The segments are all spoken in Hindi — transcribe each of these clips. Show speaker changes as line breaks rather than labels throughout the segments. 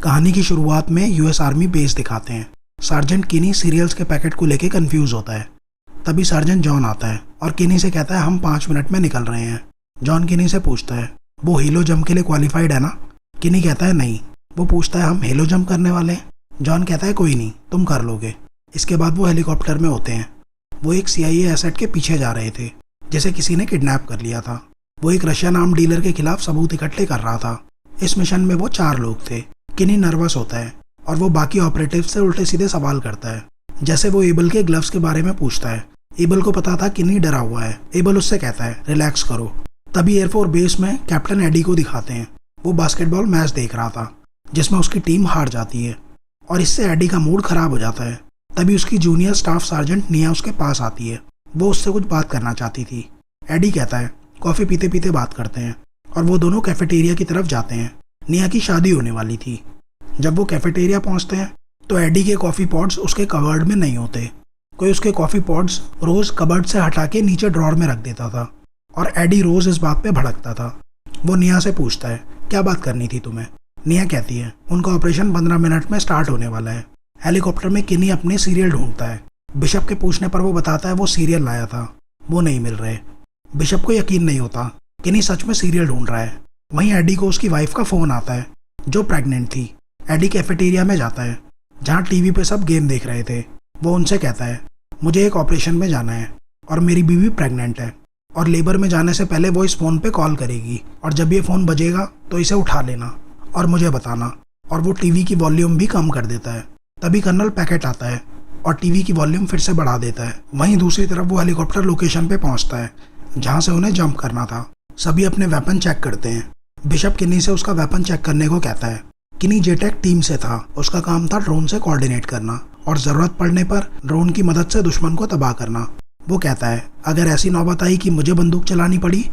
कहानी की शुरुआत में यूएस आर्मी बेस दिखाते हैं। सार्जेंट किनी सीरियल्स के पैकेट को लेके कंफ्यूज होता है। तभी सार्जेंट जॉन आता है और किनी से कहता है हम 5 मिनट में निकल रहे हैं। जॉन किनी से पूछता है वो हेलो जंप के लिए क्वालिफाइड है ना। किनी कहता है नहीं। वो पूछता है हम हेलो जंप करने वाले हैं। जॉन कहता है कोई नहीं, तुम कर लोगे। इसके बाद वो हेलीकॉप्टर में होते हैं। वो एक CIA एसेट के पीछे जा रहे थे जिसे किसी ने किडनैप कर लिया था। वो एक रशियन आर्म डीलर के खिलाफ सबूत इकट्ठे कर रहा था। इस मिशन में वो 4 लोग थे। किनी नर्वस होता है और वो बाकी ऑपरेटिव से उल्टे सीधे सवाल करता है। जैसे वो एबल के ग्लव्स के बारे में पूछता है। एबल को पता था किनी डरा हुआ है। एबल उससे कहता है रिलैक्स करो। तभी एयरफोर्स बेस में कैप्टन एडी को दिखाते हैं। वो बास्केटबॉल मैच देख रहा था जिसमें उसकी टीम हार जाती है और इससे एडी का मूड खराब हो जाता है। तभी उसकी जूनियर स्टाफ सार्जेंट निया उसके पास आती है। वो उससे कुछ बात करना चाहती थी। एडी कहता है कॉफ़ी पीते पीते बात करते हैं और वो दोनों कैफेटेरिया की तरफ जाते हैं। निया की शादी होने वाली थी। जब वो कैफेटेरिया पहुंचते हैं तो एडी के कॉफ़ी पॉट्स उसके कबर्ड में नहीं होते। कोई उसके कॉफ़ी पॉट्स रोज़ कबर्ड से हटा के नीचे ड्रॉर में रख देता था और एडी रोज़ इस बात पे भड़कता था। वो निया से पूछता है क्या बात करनी थी तुम्हें। निया कहती है उनका ऑपरेशन 15 मिनट में स्टार्ट होने वाला है। हेलीकॉप्टर में किनी अपने सीरियल ढूंढता है। बिशप के पूछने पर वो बताता है वो सीरियल लाया था, वो नहीं मिल रहे। बिशप को यकीन नहीं होता किनी सच में सीरियल ढूंढ रहा है। वहीं एडी को उसकी वाइफ का फ़ोन आता है जो प्रेग्नेंट थी। एडी कैफेटेरिया में जाता है जहाँ टीवी पे सब गेम देख रहे थे। वो उनसे कहता है मुझे एक ऑपरेशन में जाना है और मेरी बीवी प्रेग्नेंट है और लेबर में जाने से पहले वो इस फ़ोन पे कॉल करेगी और जब ये फ़ोन बजेगा तो इसे उठा लेना और मुझे बताना। और वो टीवी की वॉल्यूम भी कम कर देता है। तभी कर्नल पैकेट आता है और टीवी की वॉल्यूम फिर से बढ़ा देता है। वहीं दूसरी तरफ वो हेलीकॉप्टर लोकेशन पे पहुंचता है जहां से उन्हें जंप करना था। सभी अपने वेपन चेक करते हैं। बिशप किनी से उसका वेपन चेक करने को कहता है। किनी जेटेक टीम से था। उसका काम था ड्रोन से कोऑर्डिनेट करना और ज़रूरत पड़ने पर ड्रोन की मदद से दुश्मन को तबाह करना। वो कहता है अगर ऐसी नौबत आई कि मुझे बंदूक चलानी पड़ी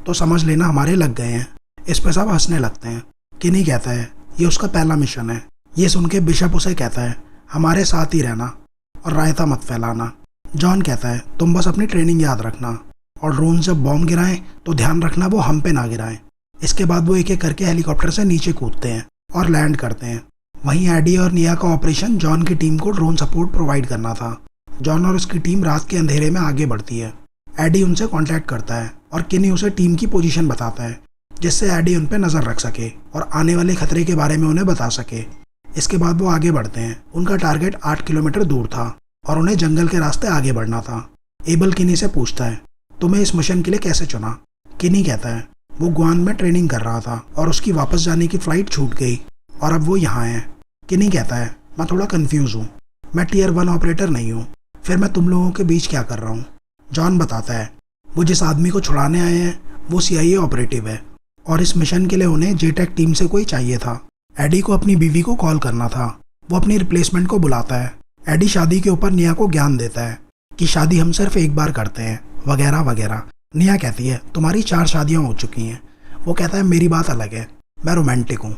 तो समझ लेना हमारे लग गए हैं। इस पे सब हंसने लगते हैं। किनी कहता है ये उसका पहला मिशन है। ये सुन के बिशप उसे कहता है हमारे साथ ही रहना और रायता मत फैलाना। जॉन कहता है तुम बस अपनी ट्रेनिंग याद रखना और ड्रोन जब बॉम्ब गिराएं तो ध्यान रखना वो हम पे ना गिराएं। इसके बाद वो एक एक करके हेलीकॉप्टर से नीचे कूदते हैं और लैंड करते हैं। वहीं एडी और निया का ऑपरेशन जॉन की टीम को ड्रोन सपोर्ट प्रोवाइड करना था। जॉन और उसकी टीम रात के अंधेरे में आगे बढ़ती है। एडी उनसे कांटेक्ट करता है और किनी उसे टीम की पोजीशन बताता है जिससे एडी उन पर नज़र रख सके और आने वाले खतरे के बारे में उन्हें बता सके। इसके बाद वो आगे बढ़ते हैं। उनका टारगेट 8 किलोमीटर दूर था और उन्हें जंगल के रास्ते आगे बढ़ना था। एबल किनी से पूछता है तुम्हें इस मिशन के लिए कैसे चुना। किनी कहता है वो गुआन में ट्रेनिंग कर रहा था और उसकी वापस जाने की फ़्लाइट छूट गई और अब वो यहाँ है। किनी कहता है मैं थोड़ा कंफ्यूज हूँ, मैं Tier 1 ऑपरेटर नहीं हूँ, फिर मैं तुम लोगों के बीच क्या कर रहा हूँ। जॉन बताता है वो जिस आदमी को छुड़ाने आए हैं वो CIA ऑपरेटिव है और इस मिशन के लिए उन्हें जेटेक टीम से कोई चाहिए था। एडी को अपनी बीवी को कॉल करना था। वो अपनी रिप्लेसमेंट को बुलाता है। एडी शादी के ऊपर निया को ज्ञान देता है कि शादी हम सिर्फ एक बार करते हैं वगैरह वगैरह। निया कहती है तुम्हारी 4 शादियाँ हो चुकी हैं। वो कहता है मेरी बात अलग है, मैं रोमांटिक हूँ।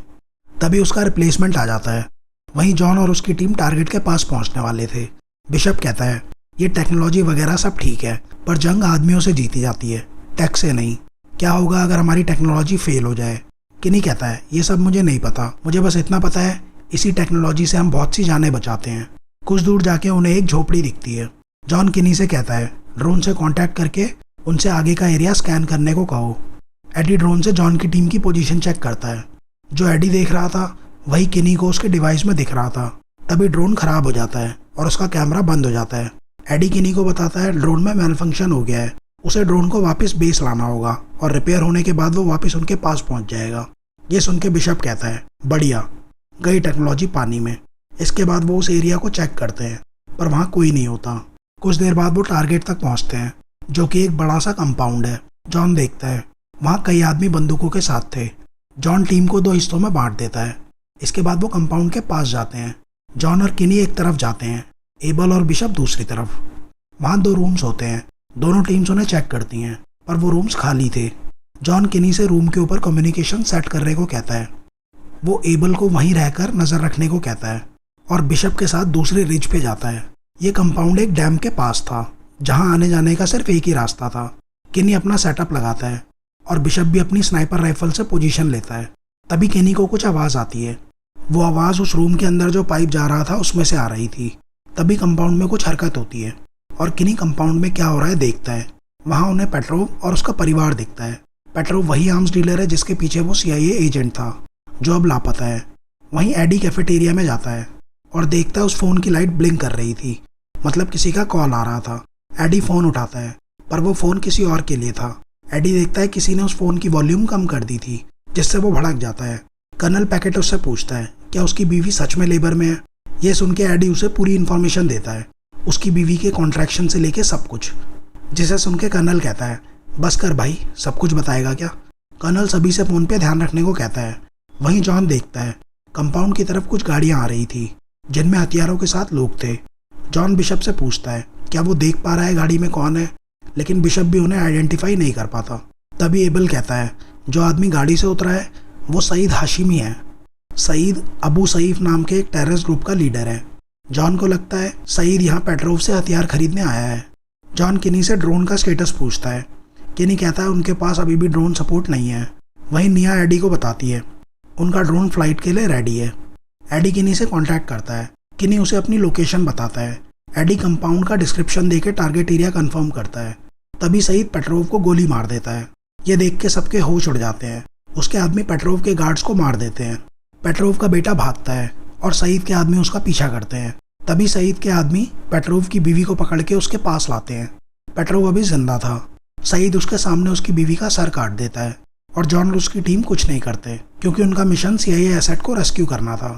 तभी उसका रिप्लेसमेंट आ जाता है। वहीं जॉन और उसकी टीम टारगेट के पास पहुँचने वाले थे। बिशप कहता है ये टेक्नोलॉजी वगैरह सब ठीक है पर जंग आदमियों से जीती जाती है, टेक से नहीं। क्या होगा अगर हमारी टेक्नोलॉजी फेल हो जाए। किनी कहता है ये सब मुझे नहीं पता, मुझे बस इतना पता है इसी टेक्नोलॉजी से हम बहुत सी जानें बचाते हैं। कुछ दूर जाके उन्हें एक झोपड़ी दिखती है। जॉन किनी से कहता है ड्रोन से कांटेक्ट करके उनसे आगे का एरिया स्कैन करने को कहो। एडी ड्रोन से जॉन की टीम की पोजीशन चेक करता है। जो एडी देख रहा था वही किनी को उसके डिवाइस में दिख रहा था। तभी ड्रोन खराब हो जाता है और उसका कैमरा बंद हो जाता है। एडी किनी को बताता है ड्रोन में मैलफंक्शन हो गया है, उसे ड्रोन को वापस बेस लाना होगा और रिपेयर होने के बाद वो वापस उनके पास पहुंच जाएगा। ये सुन के बिशप कहता है बढ़िया, गई टेक्नोलॉजी पानी में। इसके बाद वो उस एरिया को चेक करते हैं पर वहाँ कोई नहीं होता। कुछ देर बाद वो टारगेट तक पहुँचते हैं जो कि एक बड़ा सा कंपाउंड है। जॉन देखता है वहाँ कई आदमी बंदूकों के साथ थे। जॉन टीम को 2 हिस्सों में बांट देता है। इसके बाद वो कंपाउंड के पास जाते हैं। जॉन और किनी एक तरफ जाते हैं, एबल और बिशप दूसरी तरफ। वहाँ 2 रूम्स होते हैं। दोनों टीम्स उन्हें चेक करती हैं पर वो रूम्स खाली थे। जॉन किनी से रूम के ऊपर कम्युनिकेशन सेट करने को कहता है। वो एबल को वहीं रहकर नज़र रखने को कहता है और बिशप के साथ दूसरे रिज पे जाता है। ये कंपाउंड एक डैम के पास था जहां आने जाने का सिर्फ एक ही रास्ता था। किनी अपना सेटअप लगाता है और बिशप भी अपनी स्नाइपर राइफल से पोजीशन लेता है। तभी किनी को कुछ आवाज़ आती है। वो आवाज़ उस रूम के अंदर जो पाइप जा रहा था उसमें से आ रही थी। तभी कंपाउंड में कुछ हरकत होती है और किनी कंपाउंड में क्या हो रहा है देखता है। वहाँ उन्हें पेट्रोव और उसका परिवार दिखता है। पेट्रोव वही आर्म्स डीलर है जिसके पीछे वो CIA एजेंट था जो अब लापता है। वहीं एडी कैफेटेरिया में जाता है और देखता है उस फ़ोन की लाइट ब्लिंक कर रही थी, मतलब किसी का कॉल आ रहा था। एडी फ़ोन उठाता है पर वो फ़ोन किसी और के लिए था। एडी देखता है किसी ने उस फ़ोन की वॉल्यूम कम कर दी थी, जिससे वो भड़क जाता है। कर्नल पैकेट उससे पूछता है क्या उसकी बीवी सच में लेबर में है। ये सुन के एडी उसे पूरी इन्फॉर्मेशन देता है, उसकी बीवी के कॉन्ट्रैक्शन से लेके सब कुछ, जिसे सुन के कर्नल कहता है बस कर भाई, सब कुछ बताएगा क्या। कर्नल सभी से फ़ोन पे ध्यान रखने को कहता है। वहीं जॉन देखता है कंपाउंड की तरफ कुछ गाड़ियाँ आ रही थी जिनमें हथियारों के साथ लोग थे। जॉन बिशप से पूछता है क्या वो देख पा रहा है गाड़ी में कौन है, लेकिन बिशप भी उन्हें आइडेंटिफाई नहीं कर पाता। तभी एबल कहता है जो आदमी गाड़ी से उतरा है वो सईद हाशिमी है। सईद अबू सईफ नाम के एक टेररिस्ट ग्रुप का लीडर है। जॉन को लगता है सईद यहाँ पेट्रोव से हथियार खरीदने आया है। जॉन किनी से ड्रोन का स्टेटस पूछता है। किनी कहता है उनके पास अभी भी ड्रोन सपोर्ट नहीं है। वहीं निया एडी को बताती है उनका ड्रोन फ्लाइट के लिए रेडी है। एडी किनी से कांटेक्ट करता है। किनी उसे अपनी लोकेशन बताता है। एडी कंपाउंड का डिस्क्रिप्शन देके टारगेट एरिया कंफर्म करता है। तभी सईद पेट्रोव को गोली मार देता है। ये देख के सबके होश उड़ जाते हैं। उसके आदमी पेट्रोव के गार्ड्स को मार देते हैं। पेट्रोव का बेटा भागता है और सईद के आदमी उसका पीछा करते हैं। तभी सईद के आदमी पेट्रोव की बीवी को पकड़ के उसके पास लाते हैं। पेट्रोव अभी जिंदा था। सईद उसके सामने उसकी बीवी का सर काट देता है और जॉन और उसकी टीम कुछ नहीं करते क्योंकि उनका मिशन CIA एसेट को रेस्क्यू करना था।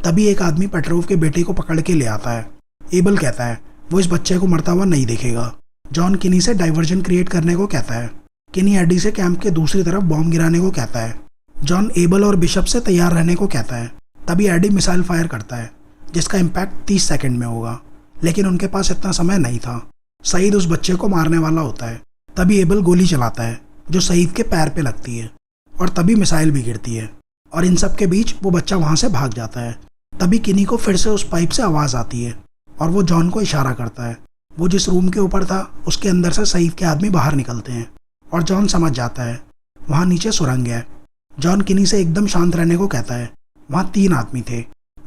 तभी एक आदमी पेट्रोव के बेटे को पकड़ के ले आता है। एबल कहता है वो इस बच्चे को मरता हुआ नहीं देखेगा। जॉन किनी से डाइवर्जन क्रिएट करने को कहता है। किनी एडी से कैंप के दूसरी तरफ बॉम्ब गिराने को कहता है। जॉन एबल और बिशप से तैयार रहने को कहता है। तभी एडी मिसाइल फायर करता है जिसका इम्पैक्ट 30 सेकंड में होगा, लेकिन उनके पास इतना समय नहीं था। सईद उस बच्चे को मारने वाला होता है। तभी एबल गोली चलाता है जो सईद के पैर पे लगती है और तभी मिसाइल भी गिरती है और इन सब के बीच वो बच्चा वहाँ से भाग जाता है। तभी किनी को फिर से उस पाइप से आवाज़ आती है और वो जॉन को इशारा करता है। वो जिस रूम के ऊपर था उसके अंदर से सईद के आदमी बाहर निकलते हैं और जॉन समझ जाता है वहाँ नीचे सुरंग है। जॉन किनी से एकदम शांत रहने को कहता है। वहाँ 3 आदमी थे।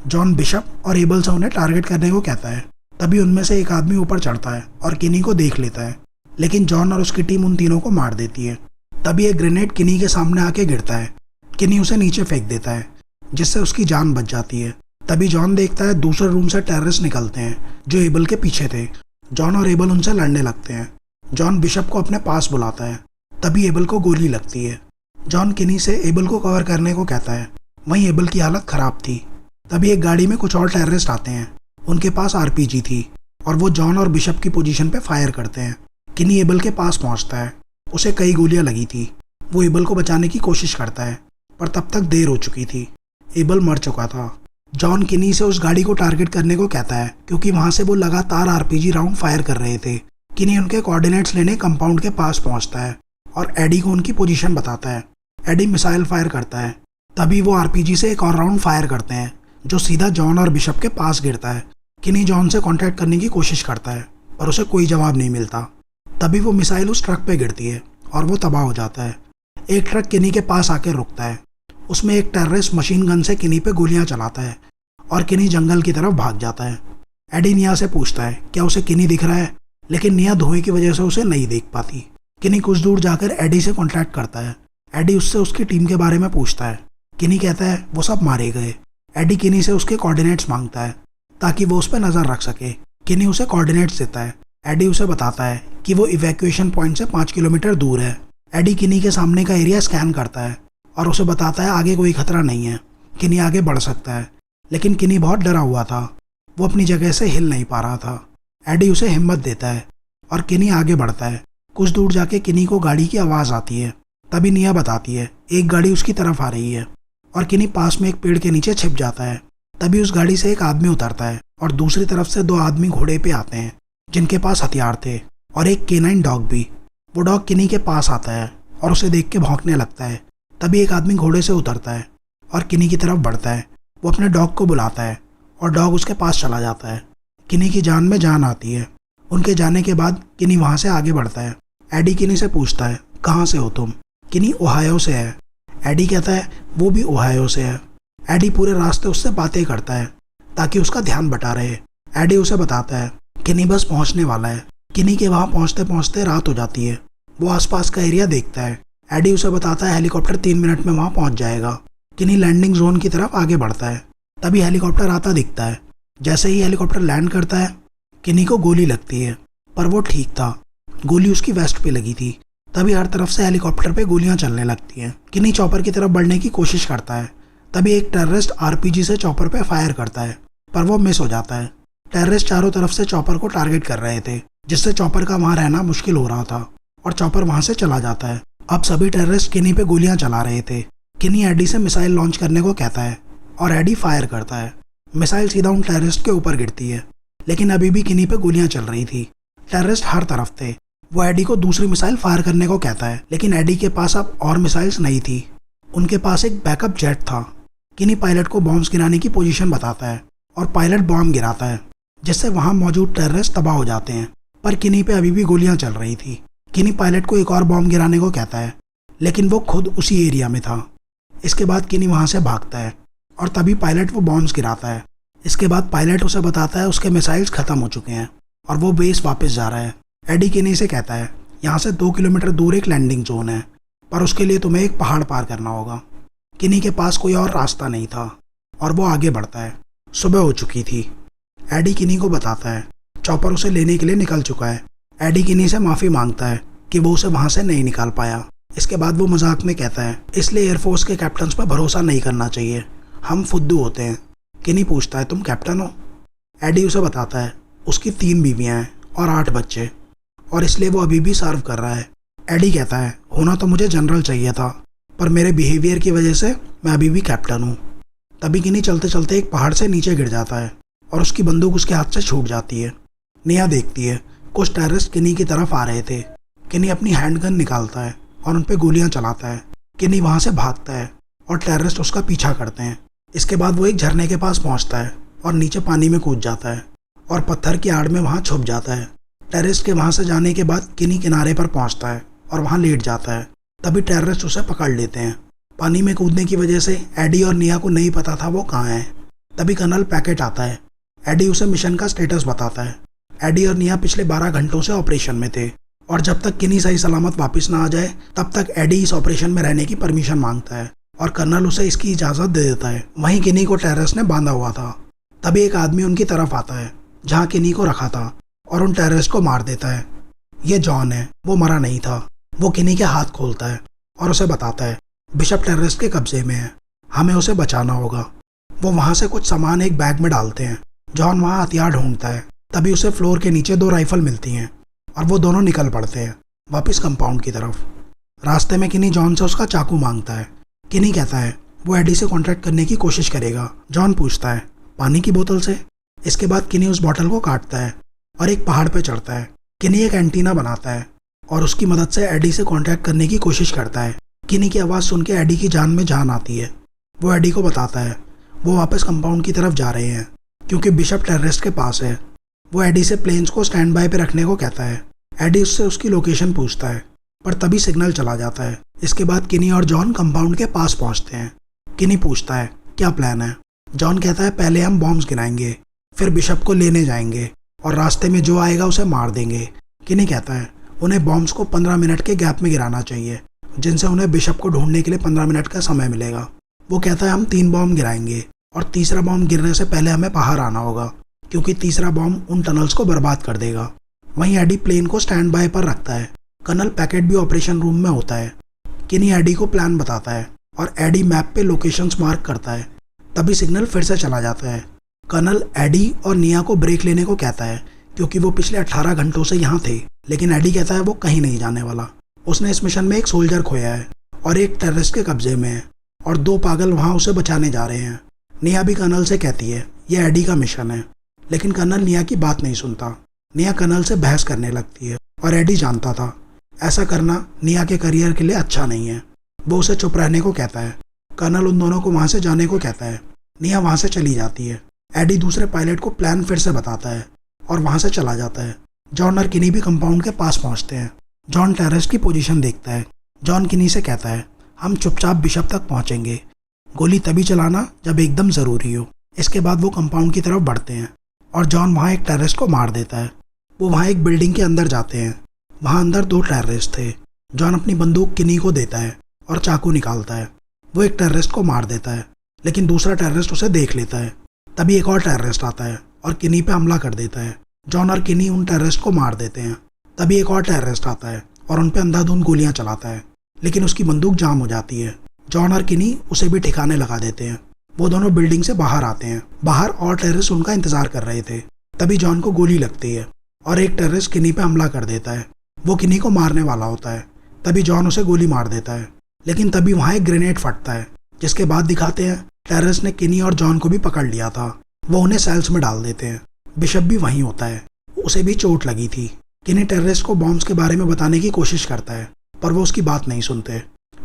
जॉन बिशप और एबल से उन्हें टारगेट करने को कहता है। तभी उनमें से एक आदमी ऊपर चढ़ता है और किनी को देख लेता है, लेकिन जॉन और उसकी टीम उन तीनों को मार देती है। तभी एक ग्रेनेड किनी के सामने आके गिरता है। किनी उसे नीचे फेंक देता है जिससे उसकी जान बच जाती है। तभी जॉन देखता है दूसरे रूम से टेररिस्ट निकलते हैं जो एबल के पीछे थे। जॉन और एबल उनसे लड़ने लगते हैं। जॉन बिशप को अपने पास बुलाता है। तभी एबल को गोली लगती है। जॉन किनी से एबल को कवर करने को कहता है। वहीं एबल की हालत खराब थी। तभी एक गाड़ी में कुछ और टेररिस्ट आते हैं। उनके पास RPG थी और वो जॉन और बिशप की पोजीशन पे फायर करते हैं। किनी एबल के पास पहुंचता है। उसे कई गोलियां लगी थी। वो एबल को बचाने की कोशिश करता है पर तब तक देर हो चुकी थी। एबल मर चुका था। जॉन किनी से उस गाड़ी को टारगेट करने को कहता है क्योंकि वहां से वो लगातार RPG राउंड फायर कर रहे थे। किनी उनके कोऑर्डिनेट्स लेने कंपाउंड के पास पहुंचता है और एडी को उनकी पोजीशन बताता है। एडी मिसाइल फायर करता है। तभी वो RPG से एक और राउंड फायर करते हैं जो सीधा जॉन और बिशप के पास गिरता है। किनी जॉन से कांटेक्ट करने की कोशिश करता है पर उसे कोई जवाब नहीं मिलता। तभी वो मिसाइल उस ट्रक पे गिरती है और वो तबाह हो जाता है। एक ट्रक किनी के पास आकर रुकता है। उसमें एक टेररिस्ट मशीन गन से किनी पे गोलियां चलाता है और किनी जंगल की तरफ भाग जाता है। एडी निया से पूछता है क्या उसे किनी दिख रहा है, लेकिन निया धुएं की वजह से उसे नहीं देख पाती। किनी कुछ दूर जाकर एडी से कांटेक्ट करता है। एडी उससे उसकी टीम के बारे में पूछता है। किनी कहता है वो सब मारे गए। एडी किनी से उसके कोऑर्डिनेट्स मांगता है ताकि वो उस पर नज़र रख सके। किनी उसे कोऑर्डिनेट्स देता है। एडी उसे बताता है कि वो इवैक्यूएशन पॉइंट से 5 किलोमीटर दूर है। एडी किनी के सामने का एरिया स्कैन करता है और उसे बताता है आगे कोई खतरा नहीं है, किनी आगे बढ़ सकता है। लेकिन किनी बहुत डरा हुआ था। वो अपनी जगह से हिल नहीं पा रहा था। एडी उसे हिम्मत देता है और किनी आगे बढ़ता है। कुछ दूर जाके किनी को गाड़ी की आवाज़ आती है। तभी निया बताती है एक गाड़ी उसकी तरफ आ रही है और किनी पास में एक पेड़ के नीचे छिप जाता है। तभी उस गाड़ी से एक आदमी उतरता है और दूसरी तरफ से 2 आदमी घोड़े पे आते हैं जिनके पास हथियार थे और एक केनाइन डॉग भी। वो डॉग किनी के पास आता है और उसे देख के भौंकने लगता है। तभी एक आदमी घोड़े से उतरता है और किनी की तरफ बढ़ता है। वो अपने डॉग को बुलाता है और डॉग उसके पास चला जाता है। किनी की जान में जान आती है। उनके जाने के बाद किनी वहाँ से आगे बढ़ता है। एडी किनी से पूछता है कहाँ से हो तुम। किनी ओहायो से है। एडी कहता है वो भी ओहायो से है। एडी पूरे रास्ते उससे बातें करता है ताकि उसका ध्यान बटा रहे। एडी उसे बताता है किनी बस पहुंचने वाला है। किनी के वहां पहुंचते पहुंचते रात हो जाती है। वो आसपास का एरिया देखता है। एडी उसे बताता है हेलीकॉप्टर 3 मिनट में वहां पहुंच जाएगा। किनी लैंडिंग जोन की तरफ आगे बढ़ता है। तभी हेलीकॉप्टर आता दिखता है। जैसे ही हेलीकॉप्टर लैंड करता है किनी को गोली लगती है, पर वो ठीक था। गोली उसकी वेस्ट पे लगी थी। तभी हर तरफ से हेलीकॉप्टर पे गोलियां चलने लगती हैं। किनी चॉपर की तरफ बढ़ने की कोशिश करता है। तभी एक टेररिस्ट आरपीजी से चॉपर पे फायर करता है, पर वो मिस हो जाता है। टेररिस्ट चारों तरफ से चॉपर को टारगेट कर रहे थे, जिससे चॉपर का वहां रहना मुश्किल हो रहा था और चॉपर वहां से चला जाता है। अब सभी टेररिस्ट किनी पे गोलियां चला रहे थे। किनी एडी से मिसाइल लॉन्च करने को कहता है और एडी फायर करता है। मिसाइल सीधा उन टेररिस्ट के ऊपर गिरती है, लेकिन अभी भी किनी पे गोलियां चल रही थी। टेररिस्ट हर तरफ थे। वो एडी को दूसरी मिसाइल फायर करने को कहता है, लेकिन एडी के पास अब और मिसाइल्स नहीं थी। उनके पास एक बैकअप जेट था। किनी पायलट को बॉम्ब्स गिराने की पोजीशन बताता है और पायलट बॉम्ब गिराता है, जिससे वहां मौजूद टेररिस्ट तबाह हो जाते हैं। पर किनी पे अभी भी गोलियां चल रही थी। किनी पायलट को एक और बॉम्ब गिराने को कहता है, लेकिन वो खुद उसी एरिया में था। इसके बाद किनी वहां से भागता है और तभी पायलट वो बॉम्ब्स गिराता है। इसके बाद पायलट उसे बताता है उसके मिसाइल्स खत्म हो चुके हैं और वो बेस वापस जा रहा है। एडी किनी से कहता है यहाँ से 2 किलोमीटर दूर एक लैंडिंग जोन है, पर उसके लिए तुम्हें एक पहाड़ पार करना होगा। किनी के पास कोई और रास्ता नहीं था और वो आगे बढ़ता है। सुबह हो चुकी थी। एडी किनी को बताता है चॉपर उसे लेने के लिए निकल चुका है। एडी किनी से माफ़ी मांगता है कि वो उसे वहाँ से नहीं निकाल पाया। इसके बाद वो मजाक में कहता है इसलिए एयरफोर्स के कैप्टन्स पर भरोसा नहीं करना चाहिए, हम फुद्दू होते हैं। किनी पूछता है तुम कैप्टन हो? एडी उसे बताता है उसकी 3 बीवियाँ हैं और 8 बच्चे, और इसलिए वो अभी भी सर्व कर रहा है। एडी कहता है होना तो मुझे जनरल चाहिए था, पर मेरे बिहेवियर की वजह से मैं अभी भी कैप्टन हूँ। तभी किनी चलते चलते एक पहाड़ से नीचे गिर जाता है और उसकी बंदूक उसके हाथ से छूट जाती है। निया देखती है कुछ टेररिस्ट किनी की तरफ आ रहे थे। किनी अपनी हैंडगन निकालता है और उन पर गोलियां चलाता है। किनी वहां से भागता है और टेररिस्ट उसका पीछा करते हैं। इसके बाद वो एक झरने के पास पहुंचता है और नीचे पानी में कूद जाता है और पत्थर की आड़ में वहां छुप जाता है। टेररिस्ट के वहां से जाने के बाद किनी किनारे पर पहुंचता है और वहां लेट जाता है। तभी टेररिस्ट उसे पकड़ लेते हैं। पानी में कूदने की वजह से एडी और निया को नहीं पता था वो कहाँ है। तभी कर्नल पैकेट आता है। एडी उसे मिशन का स्टेटस बताता है। एडी और निया पिछले 12 घंटों से ऑपरेशन में थे और जब तक किनी सही सलामत वापस ना आ जाए तब तक एडी इस ऑपरेशन में रहने की परमिशन मांगता है और कर्नल उसे इसकी इजाज़त दे देता है। वहीं किनी को टेररिस्ट ने बांधा हुआ था। तभी एक आदमी उनकी तरफ आता है जहाँ किनी को रखा था और उन टेररिस्ट को मार देता है। ये जॉन है, वो मरा नहीं था। वो किनी के हाथ खोलता है और उसे बताता है बिशप टेररिस्ट के कब्जे में है, हमें उसे बचाना होगा। वो वहाँ से कुछ सामान एक बैग में डालते हैं। जॉन वहाँ हथियार ढूंढता है। तभी उसे फ्लोर के नीचे 2 राइफल मिलती हैं और वो दोनों निकल पड़ते हैं वापस कंपाउंड की तरफ। रास्ते में किनी जॉन से उसका चाकू मांगता है। किनी कहता है वो एडी से कॉन्टैक्ट करने की कोशिश करेगा। जॉन पूछता है पानी की बोतल से? इसके बाद किनी उस बोतल को काटता है और एक पहाड़ पर चढ़ता है। किनी एक एंटीना बनाता है और उसकी मदद से एडी से कॉन्टैक्ट करने की कोशिश करता है। किनी की आवाज़ सुन के एडी की जान में जान आती है। वो एडी को बताता है वो वापस कंपाउंड की तरफ जा रहे हैं क्योंकि बिशप टेररिस्ट के पास है। वो एडी से प्लेन्स को स्टैंड बाय पे रखने को कहता है। एडी उससे उसकी लोकेशन पूछता है, पर तभी सिग्नल चला जाता है। इसके बाद किनी और जॉन कंपाउंड के पास पहुंचते हैं। किनी पूछता है क्या प्लान है? जॉन कहता है पहले हम बॉम्ब्स गिराएंगे, फिर बिशप को लेने जाएंगे और रास्ते में जो आएगा उसे मार देंगे। किनी कहता है उन्हें बॉम्ब्स को 15 मिनट के गैप में गिराना चाहिए, जिनसे उन्हें बिशप को ढूंढने के लिए 15 मिनट का समय मिलेगा। वो कहता है हम 3 बॉम्ब गिराएंगे और तीसरा बॉम्ब गिरने से पहले हमें बाहर आना होगा, क्योंकि तीसरा बॉम्ब उन टनल्स को बर्बाद कर देगा। वहीं एडी प्लेन को स्टैंड बाय पर रखता है। कर्नल पैकेट भी ऑपरेशन रूम में होता है। किनी एडी को प्लान बताता है और एडी मैप पे लोकेशंस मार्क करता है। तभी सिग्नल फिर से चला जाता है। कर्नल एडी और निया को ब्रेक लेने को कहता है क्योंकि वो पिछले 18 घंटों से यहाँ थे, लेकिन एडी कहता है वो कहीं नहीं जाने वाला। उसने इस मिशन में एक सोल्जर खोया है और एक टेररिस्ट के कब्जे में है और 2 पागल वहाँ उसे बचाने जा रहे हैं। निया भी कर्नल से कहती है यह एडी का मिशन है, लेकिन कर्नल निया की बात नहीं सुनता। निया कर्नल से बहस करने लगती है और एडी जानता था ऐसा करना निया के करियर के लिए अच्छा नहीं है। वो उसे चुप रहने को कहता है। कर्नल उन दोनों को वहाँ से जाने को कहता है। निया वहाँ से चली जाती है। एडी दूसरे पायलट को प्लान फिर से बताता है और वहाँ से चला जाता है। जॉन और किनी भी कंपाउंड के पास पहुँचते हैं। जॉन टेररिस्ट की पोजीशन देखता है। जॉन किनी से कहता है हम चुपचाप बिशप तक पहुँचेंगे। गोली तभी चलाना जब एकदम ज़रूरी हो। इसके बाद वो कंपाउंड की तरफ बढ़ते हैं और जॉन वहाँ एक टेररिस्ट को मार देता है। वो वहाँ एक बिल्डिंग के अंदर जाते हैं। वहाँ अंदर 2 टेररिस्ट थे। जॉन अपनी बंदूक किनी को देता है और चाकू निकालता है। वो एक टेररिस्ट को मार देता है, लेकिन दूसरा टेररिस्ट उसे देख लेता है। तभी एक और टेररिस्ट आता है और किनी पे हमला कर देता है। जॉन और किनी उन टेररिस्ट को मार देते हैं। तभी एक और टेररिस्ट आता है और उन पे अंधाधुंध गोलियां चलाता है, लेकिन उसकी बंदूक जाम हो जाती है। जॉन और किनी उसे भी ठिकाने लगा देते हैं। वो दोनों बिल्डिंग से बाहर आते हैं। बाहर और टेररिस्ट उनका इंतजार कर रहे थे। तभी जॉन को गोली लगती है और एक टेररिस्ट किनी पे हमला कर देता है। वो किनी को मारने वाला होता है। तभी जॉन उसे गोली मार देता है, लेकिन तभी वहाँ एक ग्रेनेड फटता है, जिसके बाद दिखाते हैं टेररिस्ट ने किनी और जॉन को भी पकड़ लिया था। वो उन्हें सेल्स में डाल देते हैं। बिशप भी वहीं होता है। उसे भी चोट लगी थी। किनी टेररिस्ट को बॉम्ब्स के बारे में बताने की कोशिश करता है, पर वो उसकी बात नहीं सुनते।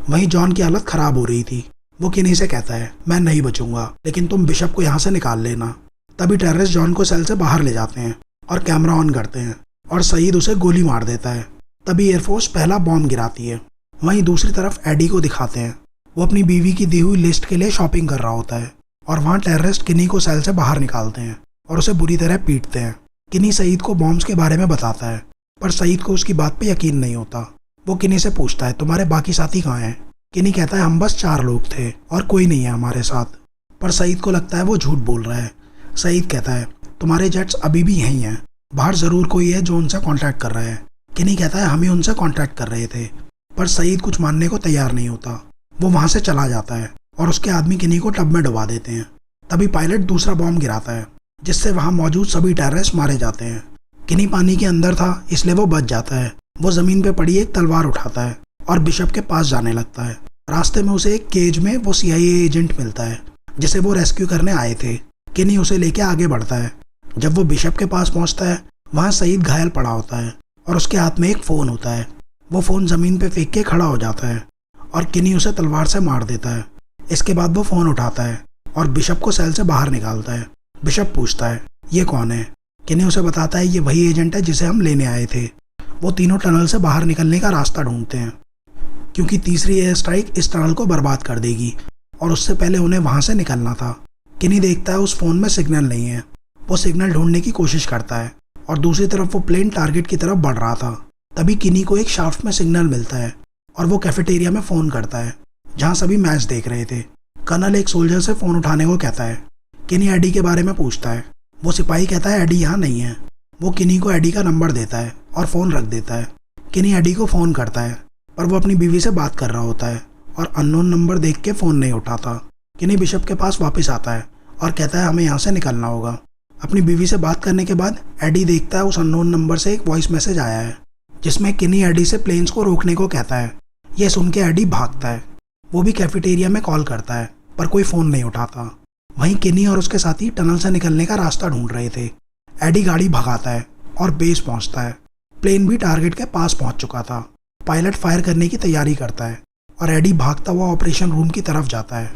वहीं जॉन की हालत खराब हो रही थी। वो किनी से कहता है, मैं नहीं बचूंगा, लेकिन तुम बिशप को यहाँ से निकाल लेना। तभी टेररिस्ट जॉन को सेल से बाहर ले जाते हैं और कैमरा ऑन करते हैं और सईद उसे गोली मार देता है। तभी एयरफोर्स पहला बॉम्ब गिराती है। वहीं दूसरी तरफ एडी को दिखाते हैं। वो अपनी बीवी की दी हुई लिस्ट के लिए शॉपिंग कर रहा होता है और वहाँ टेररिस्ट किनी को सेल से बाहर निकालते हैं और उसे बुरी तरह पीटते हैं। किनी सईद को बॉम्ब्स के बारे में बताता है, पर सईद को उसकी बात पे यकीन नहीं होता। वो किनी से पूछता है, तुम्हारे बाकी साथी कहाँ हैं? किनी कहता है, हम बस 4 लोग थे और कोई नहीं है हमारे साथ। पर सईद को लगता है वो झूठ बोल रहा है। सईद कहता है, तुम्हारे जेट्स अभी भी यहीं हैं, बाहर ज़रूर कोई है जो उनसे कांटेक्ट कर रहा है। किनी कहता है, हम ही उनसे कांटेक्ट कर रहे थे। पर सईद कुछ मानने को तैयार नहीं होता। वो वहाँ से चला जाता है और उसके आदमी किनी को टब में डुबा देते हैं। तभी पायलट दूसरा बॉम्ब गिराता है, जिससे वहाँ मौजूद सभी टेररिस्ट मारे जाते हैं। किनी पानी के अंदर था, इसलिए वो बच जाता है। वो ज़मीन पे पड़ी एक तलवार उठाता है और बिशप के पास जाने लगता है। रास्ते में उसे एक केज में वो CIA एजेंट मिलता है, जिसे वो रेस्क्यू करने आए थे। किनी उसे लेके आगे बढ़ता है। जब वो बिशप के पास पहुंचता है, वहाँ सईद घायल पड़ा होता है और उसके हाथ में एक फ़ोन होता है। वो फ़ोन ज़मीन पे फेंक के खड़ा हो जाता है और किनी उसे तलवार से मार देता है। इसके बाद वो फ़ोन उठाता है और बिशप को सेल से बाहर निकालता है। बिशप पूछता है, ये कौन है? किनी उसे बताता है, ये वही एजेंट है जिसे हम लेने आए थे। वो तीनों टनल से बाहर निकलने का रास्ता ढूंढते हैं, क्योंकि तीसरी एयर स्ट्राइक इस टनल को बर्बाद कर देगी और उससे पहले उन्हें वहाँ से निकलना था। किनी देखता है उस फ़ोन में सिग्नल नहीं है। वो सिग्नल ढूंढने की कोशिश करता है और दूसरी तरफ वो प्लेन टारगेट की तरफ बढ़ रहा था। तभी किनी को एक शाफ्ट में सिग्नल मिलता है और वो कैफेटेरिया में फ़ोन करता है, जहाँ सभी मैच देख रहे थे। कर्नल एक सोल्जर से फ़ोन उठाने को कहता है। किनी एडी के बारे में पूछता है। वो सिपाही कहता है, एडी यहाँ नहीं है। वो किनी को एडी का नंबर देता है और फ़ोन रख देता है। किनी एडी को फ़ोन करता है, पर वो अपनी बीवी से बात कर रहा होता है और अननोन नंबर देख के फ़ोन नहीं उठाता। किनी बिशप के पास वापस आता है और कहता है, हमें यहाँ से निकलना होगा। अपनी बीवी से बात करने के बाद एडी देखता है उस अननोन नंबर से एक वॉइस मैसेज आया है, जिसमें किनी एडी से प्लेन्स को रोकने को कहता है। यह सुन के एडी भागता है। वो भी कैफेटेरिया में कॉल करता है, पर कोई फ़ोन नहीं उठाता। वहीं किनी और उसके साथी टनल से निकलने का रास्ता ढूंढ रहे थे। एडी गाड़ी भगाता है और बेस पहुंचता है। प्लेन भी टारगेट के पास पहुंच चुका था। पायलट फायर करने की तैयारी करता है और एडी भागता हुआ ऑपरेशन रूम की तरफ जाता है।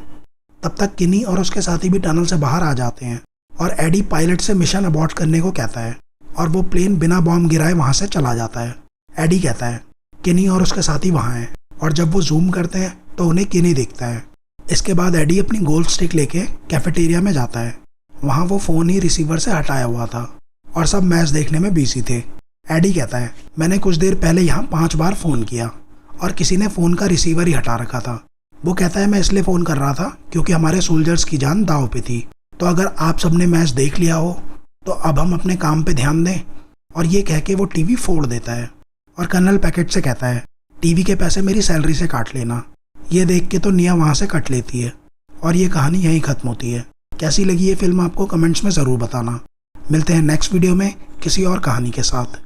तब तक किनी और उसके साथी भी टनल से बाहर आ जाते हैं और एडी पायलट से मिशन अबॉर्ट करने को कहता है और वो प्लेन बिना बॉम्ब गिराए वहाँ से चला जाता है। एडी कहता है, किनी और उसके साथी वहाँ हैं, और जब वो जूम करते हैं तो उन्हें किनी दिखता है। इसके बाद एडी अपनी गोल्फ स्टिक लेके कैफेटेरिया में जाता है। वहाँ वो फ़ोन ही रिसीवर से हटाया हुआ था और सब मैच देखने में बिजी थे। एडी कहता है, मैंने कुछ देर पहले यहाँ 5 बार फ़ोन किया और किसी ने फ़ोन का रिसीवर ही हटा रखा था। वो कहता है, मैं इसलिए फ़ोन कर रहा था क्योंकि हमारे सोल्जर्स की जान दांव पे थी। तो अगर आप सबने मैच देख लिया हो तो अब हम अपने काम पे ध्यान दें। और ये कह के वो टीवी फोड़ देता है और कर्नल पैकेट से कहता है, टीवी के पैसे मेरी सैलरी से काट लेना। ये देख के तो निया वहाँ से कट लेती है और ये कहानी यहीं ख़त्म होती है। कैसी लगी ये फिल्म आपको कमेंट्स में ज़रूर बताना। मिलते हैं नेक्स्ट वीडियो में किसी और कहानी के साथ।